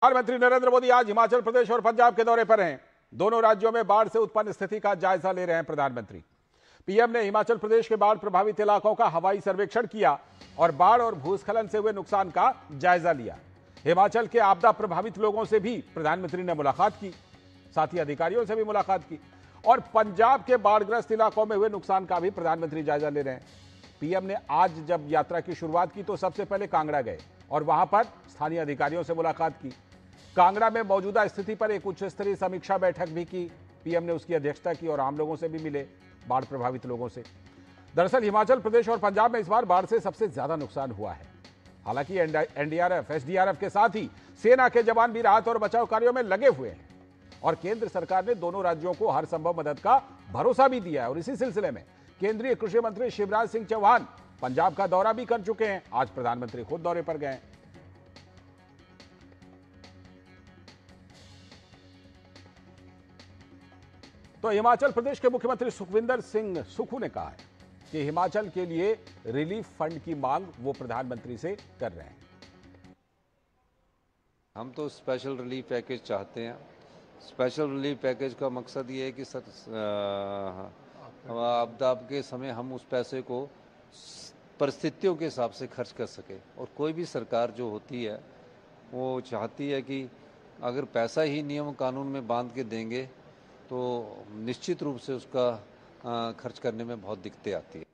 प्रधानमंत्री नरेंद्र मोदी आज हिमाचल प्रदेश और पंजाब के दौरे पर हैं। दोनों राज्यों में बाढ़ से उत्पन्न स्थिति का जायजा ले रहे हैं प्रधानमंत्री। पीएम ने हिमाचल प्रदेश के बाढ़ प्रभावित इलाकों का हवाई सर्वेक्षण किया और बाढ़ और भूस्खलन से हुए नुकसान का जायजा लिया। हिमाचल के आपदा प्रभावित लोगों से भी प्रधानमंत्री ने मुलाकात की, साथ ही अधिकारियों से भी मुलाकात की और पंजाब के बाढ़ग्रस्त इलाकों में हुए नुकसान का भी प्रधानमंत्री जायजा ले रहे हैं। पीएम ने आज जब यात्रा की शुरुआत की तो सबसे पहले कांगड़ा गए और वहां पर स्थानीय अधिकारियों से मुलाकात की। कांगड़ा में मौजूदा स्थिति पर एक उच्च स्तरीय समीक्षा बैठक भी की। पीएम ने उसकी अध्यक्षता की और आम लोगों से भी मिले, बाढ़ प्रभावित लोगों से। दरअसल हिमाचल प्रदेश और पंजाब में इस बार बाढ़ से सबसे ज्यादा नुकसान हुआ है। हालांकि एनडीआरएफ, एसडीआरएफ के साथ ही सेना के जवान भी राहत और बचाव कार्यों में लगे हुए हैं और केंद्र सरकार ने दोनों राज्यों को हर संभव मदद का भरोसा भी दिया है। और इसी सिलसिले में केंद्रीय कृषि मंत्री शिवराज सिंह चौहान पंजाब का दौरा भी कर चुके हैं। आज प्रधानमंत्री खुद दौरे पर गए। तो हिमाचल प्रदेश के मुख्यमंत्री सुखविंदर सिंह सुक्खू ने कहा है कि हिमाचल के लिए रिलीफ फंड की मांग वो प्रधानमंत्री से कर रहे हैं। हम तो स्पेशल रिलीफ पैकेज चाहते हैं। स्पेशल रिलीफ पैकेज का मकसद ये है कि आपदा के समय हम उस पैसे को परिस्थितियों के हिसाब से खर्च कर सके। और कोई भी सरकार जो होती है वो चाहती है कि अगर पैसा ही नियम कानून में बांध के देंगे तो निश्चित रूप से उसका खर्च करने में बहुत दिक्कतें आती है।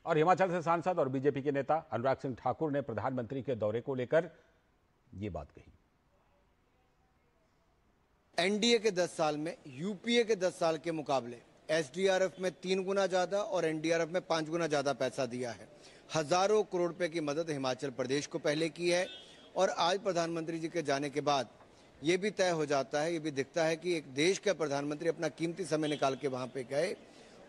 और हिमाचल से सांसद और बीजेपी के नेता अनुराग सिंह ठाकुर ने प्रधानमंत्री के दौरे को लेकर ये बात कही। एनडीए के 10 साल में यूपीए के 10 साल के मुकाबले एसडीआरएफ में 3 गुना ज्यादा और एनडीआरएफ में 5 गुना ज्यादा पैसा दिया है। हजारों करोड़ रुपए की मदद हिमाचल प्रदेश को पहले की है और आज प्रधानमंत्री जी के जाने के बाद ये भी तय हो जाता है, ये भी दिखता है कि एक देश का प्रधानमंत्री अपना कीमती समय निकाल के वहां पे गए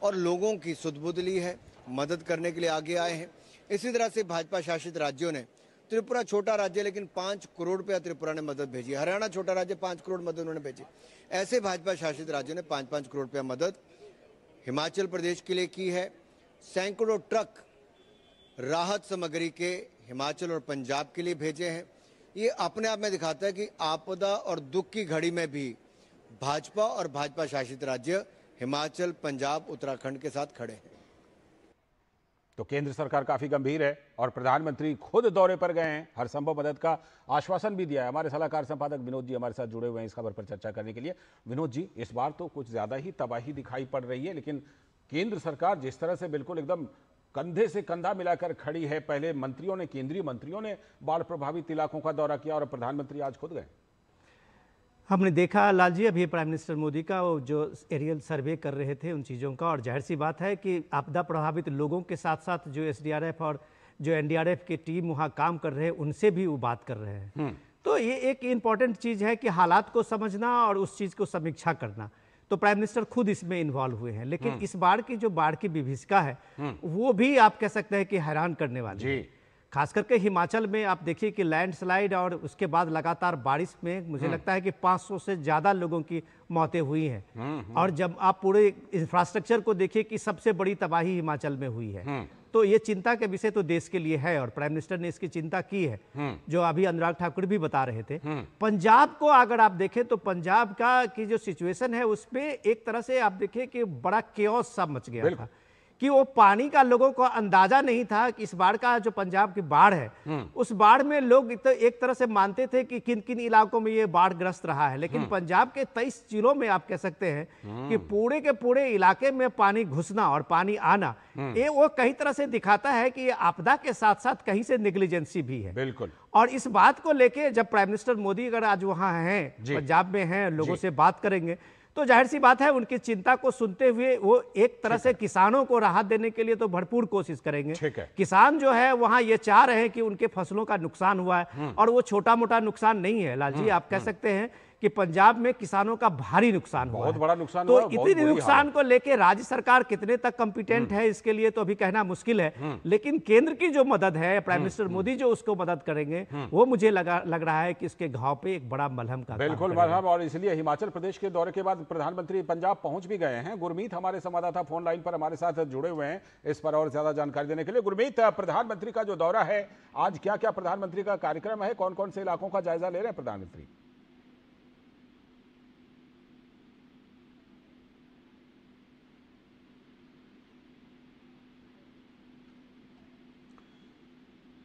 और लोगों की सुध-बुध ली है, मदद करने के लिए आगे आए हैं। इसी तरह से भाजपा शासित राज्यों ने, त्रिपुरा छोटा राज्य लेकिन 5 करोड़ रुपया त्रिपुरा ने मदद भेजी, हरियाणा छोटा राज्य 5 करोड़ मदद उन्होंने भेजी। ऐसे भाजपा शासित राज्यों ने 5-5 करोड़ रुपया मदद हिमाचल प्रदेश के लिए की है। सैकड़ों ट्रक राहत सामग्री के हिमाचल और पंजाब के लिए भेजे हैं। ये अपने आप में दिखाता है कि आपदा और दुख की घड़ी में भी भाजपा और भाजपा शासित राज्य हिमाचल, पंजाब, उत्तराखंड के साथ खड़े हैं। तो केंद्र सरकार काफी गंभीर है और प्रधानमंत्री खुद दौरे पर गए हैं, हर संभव मदद का आश्वासन भी दिया है। हमारे सलाहकार संपादक विनोद जी हमारे साथ जुड़े हुए हैं इस खबर पर चर्चा करने के लिए। विनोद जी, इस बार तो कुछ ज्यादा ही तबाही दिखाई पड़ रही है, लेकिन केंद्र सरकार जिस तरह से बिल्कुल एकदम कंधे से कंधा मिलाकर खड़ी है, पहले मंत्रियों ने, केंद्रीय मंत्रियों ने बाढ़ प्रभावित इलाकों का दौरा किया और प्रधानमंत्री आज खुद गए। हमने देखा लाल जी अभी प्राइम मिनिस्टर मोदी का वो जो एरियल सर्वे कर रहे थे उन चीज़ों का, और जाहिर सी बात है कि आपदा प्रभावित लोगों के साथ साथ जो एसडीआरएफ और जो एनडीआरएफ की टीम वहाँ काम कर रहे हैं उनसे भी वो बात कर रहे हैं। तो ये एक इम्पॉर्टेंट चीज़ है कि हालात को समझना और उस चीज़ को समीक्षा करना। तो प्राइम मिनिस्टर खुद इसमें इन्वॉल्व हुए हैं, लेकिन इस बार की जो बाढ़ की विभीषिका है वो भी आप कह सकते हैं कि हैरान करने वाली है। खास करके हिमाचल में आप देखिए कि लैंडस्लाइड और उसके बाद लगातार बारिश में मुझे लगता है कि 500 से ज़्यादा लोगों की मौतें हुई हैं। और जब आप पूरे इंफ्रास्ट्रक्चर को देखिए कि सबसे बड़ी तबाही हिमाचल में हुई है, तो ये चिंता के विषय तो देश के लिए है और प्राइम मिनिस्टर ने इसकी चिंता की है, जो अभी अनुराग ठाकुर भी बता रहे थे। पंजाब को अगर आप देखें तो पंजाब का की जो सिचुएशन है उसमें एक तरह से आप देखिए कि बड़ा केओस सा मच गया था कि वो पानी का लोगों को अंदाजा नहीं था कि इस बाढ़ का जो पंजाब की बाढ़ है उस बाढ़ में लोग एक तरह से मानते थे कि किन किन इलाकों में ये बाढ़ ग्रस्त रहा है, लेकिन पंजाब के 23 जिलों में आप कह सकते हैं कि पूरे के पूरे इलाके में पानी घुसना और पानी आना, ये वो कई तरह से दिखाता है कि ये आपदा के साथ साथ कहीं से नेग्लिजेंसी भी है। बिल्कुल। और इस बात को लेके जब प्राइम मिनिस्टर मोदी अगर आज वहां हैं, पंजाब में हैं, लोगों से बात करेंगे तो जाहिर सी बात है उनकी चिंता को सुनते हुए वो एक तरह से किसानों को राहत देने के लिए तो भरपूर कोशिश करेंगे। किसान जो है वहां ये चाह रहे हैं कि उनके फसलों का नुकसान हुआ है और वो छोटा मोटा नुकसान नहीं है लाल जी। आप कह सकते हैं कि पंजाब में किसानों का भारी नुकसान हुआ बहुत है। बड़ा नुकसान तो हुआ है, बहुत इतनी बुरी नुकसान हालत। को लेके राज्य सरकार कितने तक कंपिटेंट है इसके लिए तो अभी कहना मुश्किल है, लेकिन केंद्र की जो मदद है, प्राइम मिनिस्टर मोदी जो उसको मदद करेंगे, वो मुझे लग रहा है कि इसके घाव पे एक बड़ा मलहम का काम बिल्कुल करेगा। मरहम। और इसलिए हिमाचल प्रदेश के दौरे के बाद प्रधानमंत्री पंजाब पहुंच भी गए हैं। गुरमीत हमारे संवाददाता फोन लाइन पर हमारे साथ जुड़े हुए हैं इस पर और ज्यादा जानकारी देने के लिए। गुरमीत, प्रधानमंत्री का जो दौरा है आज, क्या क्या प्रधानमंत्री का कार्यक्रम है, कौन कौन से इलाकों का जायजा ले रहे हैं प्रधानमंत्री?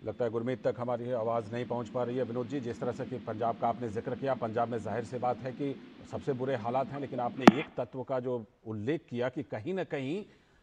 लगता है गुरमीत तक हमारी आवाज़ नहीं पहुंच पा रही है। विनोद जी, जिस तरह से कि पंजाब का आपने जिक्र किया, पंजाब में जाहिर सी बात है कि सबसे बुरे हालात हैं, लेकिन आपने एक तत्व का जो उल्लेख किया कि कहीं ना कहीं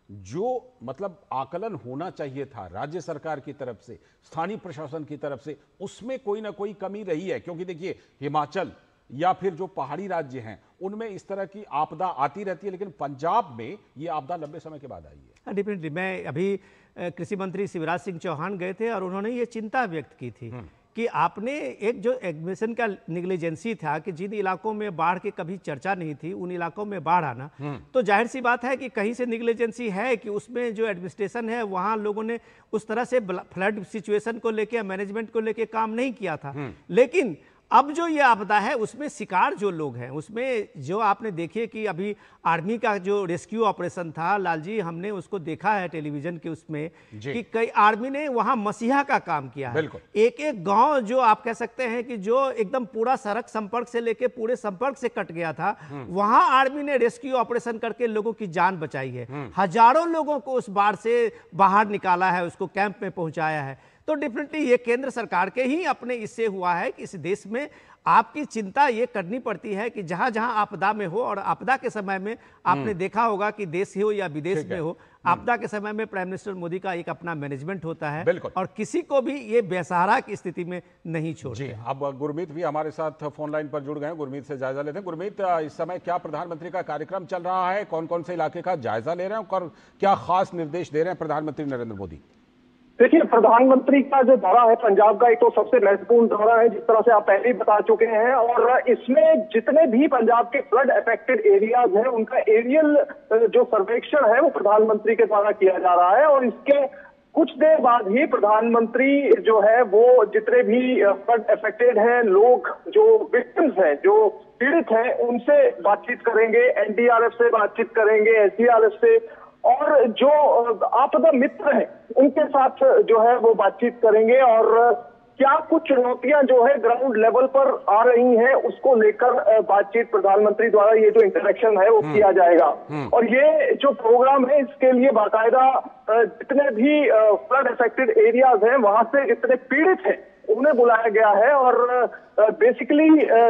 जो मतलब आकलन होना चाहिए था राज्य सरकार की तरफ से, स्थानीय प्रशासन की तरफ से, उसमें कोई ना कोई कमी रही है। क्योंकि देखिए, हिमाचल या फिर जो पहाड़ी राज्य हैं उनमें इस तरह की आपदा आती रहती है, लेकिन पंजाब में ये आपदा लंबे समय के बाद आई है। डेफिनेटली, मैं अभी कृषि मंत्री शिवराज सिंह चौहान गए थे और उन्होंने ये चिंता व्यक्त की थी कि आपने एक जो एडमिशन का निग्लिजेंसी था कि जिन इलाकों में बाढ़ की कभी चर्चा नहीं थी उन इलाकों में बाढ़ आना, तो जाहिर सी बात है कि कहीं से निग्लिजेंसी है कि उसमें जो एडमिनिस्ट्रेशन है वहाँ लोगों ने उस तरह से फ्लड सिचुएशन को लेके, मैनेजमेंट को लेके काम नहीं किया था। लेकिन अब जो ये आपदा है उसमें शिकार जो लोग हैं, उसमें जो आपने देखिए कि अभी आर्मी का जो रेस्क्यू ऑपरेशन था लालजी, हमने उसको देखा है टेलीविजन के उसमें कि कई आर्मी ने वहां मसीहा का काम किया है। एक एक गांव जो आप कह सकते हैं कि जो एकदम पूरा सड़क संपर्क से लेके पूरे संपर्क से कट गया था, वहां आर्मी ने रेस्क्यू ऑपरेशन करके लोगों की जान बचाई है। हजारों लोगों को उस बाढ़ से बाहर निकाला है, उसको कैंप में पहुंचाया है। तो डेफिनेटली ये केंद्र सरकार के ही अपने इससे हुआ है कि इस देश में आपकी चिंता ये करनी पड़ती है कि जहां जहां आपदा में हो, और आपदा के समय में आपने देखा होगा कि देश हो या विदेश में हो, आपदा के समय में प्राइम मिनिस्टर मोदी का एक अपना मैनेजमेंट होता है और किसी को भी ये बेसहारा की स्थिति में नहीं छोड़ते। जी, अब गुरमीत भी हमारे साथ फोन लाइन पर जुड़ गए हैं। गुरमीत से जायजा लेते हैं। गुरमीत, इस समय क्या प्रधानमंत्री का कार्यक्रम चल रहा है, कौन कौन से इलाके का जायजा ले रहे हैं और क्या खास निर्देश दे रहे हैं प्रधानमंत्री नरेंद्र मोदी? देखिए, प्रधानमंत्री का जो दौरा है पंजाब का, एक तो सबसे महत्वपूर्ण दौरा है, जिस तरह से आप पहले ही बता चुके हैं। और इसमें जितने भी पंजाब के फ्लड अफेक्टेड एरियाज हैं उनका एरियल जो सर्वेक्षण है वो प्रधानमंत्री के द्वारा किया जा रहा है। और इसके कुछ देर बाद ही प्रधानमंत्री जो है वो जितने भी फ्लड अफेक्टेड हैं लोग, जो विक्टिम्स हैं, जो पीड़ित हैं, उनसे बातचीत करेंगे, एनडीआरएफ से बातचीत करेंगे, एसडीआरएफ से, और जो आपदा मित्र हैं उनके साथ जो है वो बातचीत करेंगे। और क्या कुछ चुनौतियां जो है ग्राउंड लेवल पर आ रही हैं उसको लेकर बातचीत प्रधानमंत्री द्वारा, ये जो इंटरेक्शन है वो किया जाएगा। और ये जो प्रोग्राम है इसके लिए बाकायदा जितने भी फ्लड अफेक्टेड एरियाज हैं वहां से जितने पीड़ित हैं उन्हें बुलाया गया है। और बेसिकली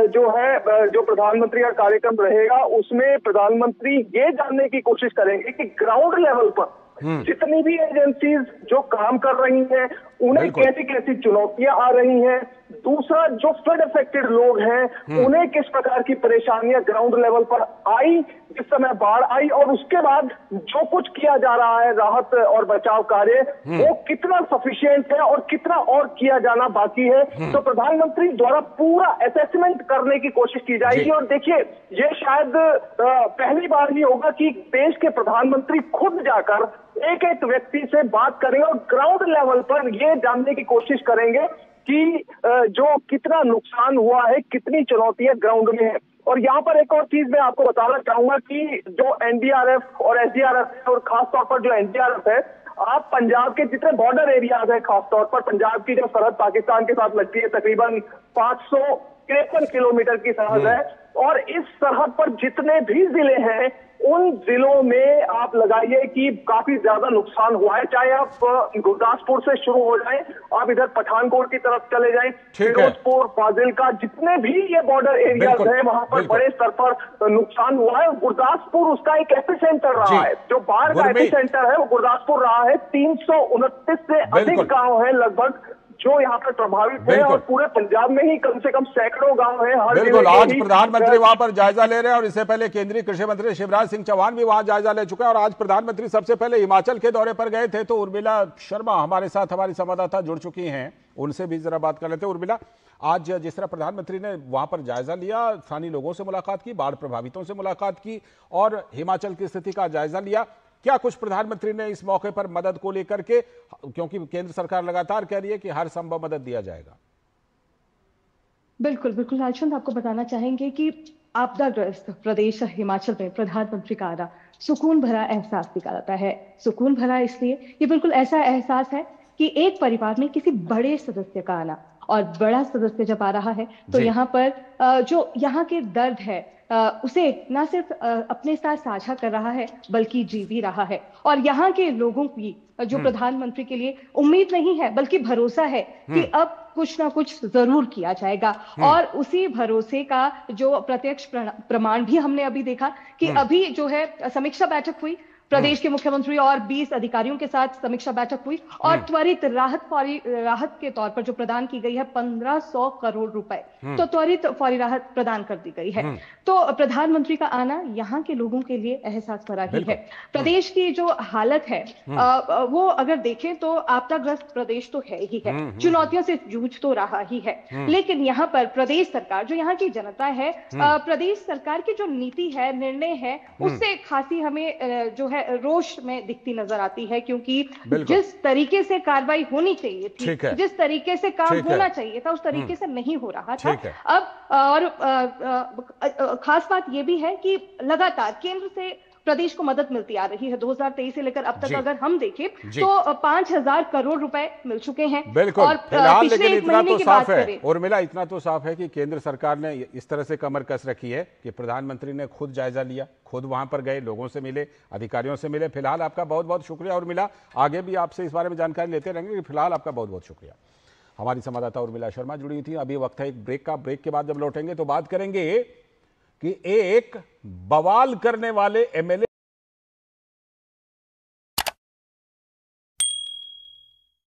जो है जो प्रधानमंत्री का कार्यक्रम रहेगा उसमें प्रधानमंत्री ये जानने की कोशिश करेंगे कि ग्राउंड लेवल पर जितनी भी एजेंसीज जो काम कर रही हैं उन्हें कैसी कैसी चुनौतियां आ रही हैं। दूसरा, जो फ्लड अफेक्टेड लोग हैं उन्हें किस प्रकार की परेशानियां ग्राउंड लेवल पर आई जिस समय बाढ़ आई, और उसके बाद जो कुछ किया जा रहा है राहत और बचाव कार्य वो कितना सफिशिएंट है और कितना और किया जाना बाकी है। तो प्रधानमंत्री द्वारा पूरा असेसमेंट करने की कोशिश की जाएगी। और देखिए, ये शायद पहली बार ही होगा कि देश के प्रधानमंत्री खुद जाकर एक एक व्यक्ति से बात करेंगे और ग्राउंड लेवल पर ये जानने की कोशिश करेंगे कि जो कितना नुकसान हुआ है, कितनी चुनौतियां ग्राउंड में है। और यहाँ पर एक और चीज मैं आपको बताना चाहूंगा कि जो एनडीआरएफ और एसडीआरएफ है, और खासतौर पर जो एनडीआरएफ है, आप पंजाब के जितने बॉर्डर एरियाज है, खासतौर पर पंजाब की जो सरहद पाकिस्तान के साथ लगती है, तकरीबन 553 किलोमीटर की सरहद है, और इस सरहद पर जितने भी जिले हैं उन जिलों में आप लगाइए कि काफी ज्यादा नुकसान हुआ है। चाहे आप गुरदासपुर से शुरू हो जाएं, आप इधर पठानकोट की तरफ चले जाएं, फिरोजपुर, फाजिलका, जितने भी ये बॉर्डर एरियाज हैं वहां पर बड़े स्तर पर नुकसान हुआ है। गुरदासपुर उसका एक एपिसेंटर रहा है, जो बाढ़ का एपिसेंटर है वो गुरदासपुर रहा है। 329 से अधिक गांव है लगभग जो यहाँ पर प्रभावित है, बिल्कुल। और पूरे पंजाब में ही कम से कम सैकड़ों गांव हैं। हर बिल्कुल, जिले के आज ही प्रधानमंत्री वहां पर जायजा ले रहे हैं और इससे पहले केंद्रीय कृषि मंत्री शिवराज सिंह चौहान भी वहां जायजा ले चुके हैं। और आज प्रधानमंत्री सबसे पहले हिमाचल के दौरे पर गए थे। तो उर्मिला शर्मा हमारे साथ, हमारी संवाददाता जुड़ चुकी हैं, उनसे भी जरा बात कर लेते हैं। उर्मिला, आज जिस तरह प्रधानमंत्री ने वहां पर जायजा लिया, स्थानीय लोगों से मुलाकात की, बाढ़ प्रभावितों से मुलाकात की और हिमाचल की स्थिति का जायजा लिया, क्या कुछ प्रधानमंत्री ने इस मौके पर मदद को लेकर के, क्योंकि केंद्र सरकार लगातार कह रही है कि हर संभव मदद दिया जाएगा? बिल्कुल बिल्कुल राजवंत, आपको बताना चाहेंगे कि आपदाग्रस्त प्रदेश हिमाचल में प्रधानमंत्री का आना सुकून भरा एहसास दिखाता है। सुकून भरा इसलिए, ये बिल्कुल ऐसा एहसास है कि एक परिवार में किसी बड़े सदस्य का आना, और बड़ा सदस्य जब आ रहा है तो यहाँ पर जो यहाँ के दर्द है उसे न सिर्फ अपने साथ साझा कर रहा है बल्कि जी भी रहा है। और यहाँ के लोगों की जो प्रधानमंत्री के लिए उम्मीद नहीं है बल्कि भरोसा है कि अब कुछ ना कुछ जरूर किया जाएगा। और उसी भरोसे का जो प्रत्यक्ष प्रमाण भी हमने अभी देखा कि अभी जो है समीक्षा बैठक हुई, प्रदेश के मुख्यमंत्री और 20 अधिकारियों के साथ समीक्षा बैठक हुई और त्वरित राहत के तौर पर जो प्रदान की गई है 1500 करोड़ रुपए, तो त्वरित फौरी राहत प्रदान कर दी गई है। तो प्रधानमंत्री का आना यहाँ के लोगों के लिए एहसास भरा ही है। प्रदेश की जो हालत है वो अगर देखें तो आपदाग्रस्त प्रदेश तो है ही है, चुनौतियों से जूझ तो रहा ही है, लेकिन यहाँ पर प्रदेश सरकार, जो यहाँ की जनता है, प्रदेश सरकार की जो नीति है, निर्णय है, उससे खासी हमें जो है रोष में दिखती नजर आती है। क्योंकि जिस तरीके से कार्रवाई होनी चाहिए थी, जिस तरीके से काम होना चाहिए था, उस तरीके से नहीं हो रहा था। अब और खास बात यह भी है कि लगातार केंद्र से प्रदेश को मदद मिलती आ रही है। 2023 से लेकर अब तक अगर हम देखें तो 5000 करोड़ रुपए मिल चुके हैं। बिल्कुल, और फिलहाल पिछले लेकिन एक इतना महीने तो की साफ बात है, करें, उर्मिला, इतना तो साफ है कि केंद्र सरकार ने इस तरह से कमर कस रखी है कि प्रधानमंत्री ने खुद जायजा लिया, खुद वहां पर गए, लोगों से मिले, अधिकारियों से मिले। फिलहाल आपका बहुत बहुत शुक्रिया उर्मिला, आगे भी आपसे इस बारे में जानकारी लेते रहेंगे। फिलहाल आपका बहुत बहुत शुक्रिया। हमारी संवाददाता उर्मिला शर्मा जुड़ी थी। अभी वक्त है एक ब्रेक का। ब्रेक के बाद जब लौटेंगे तो बात करेंगे कि एक बवाल करने वाले एमएलए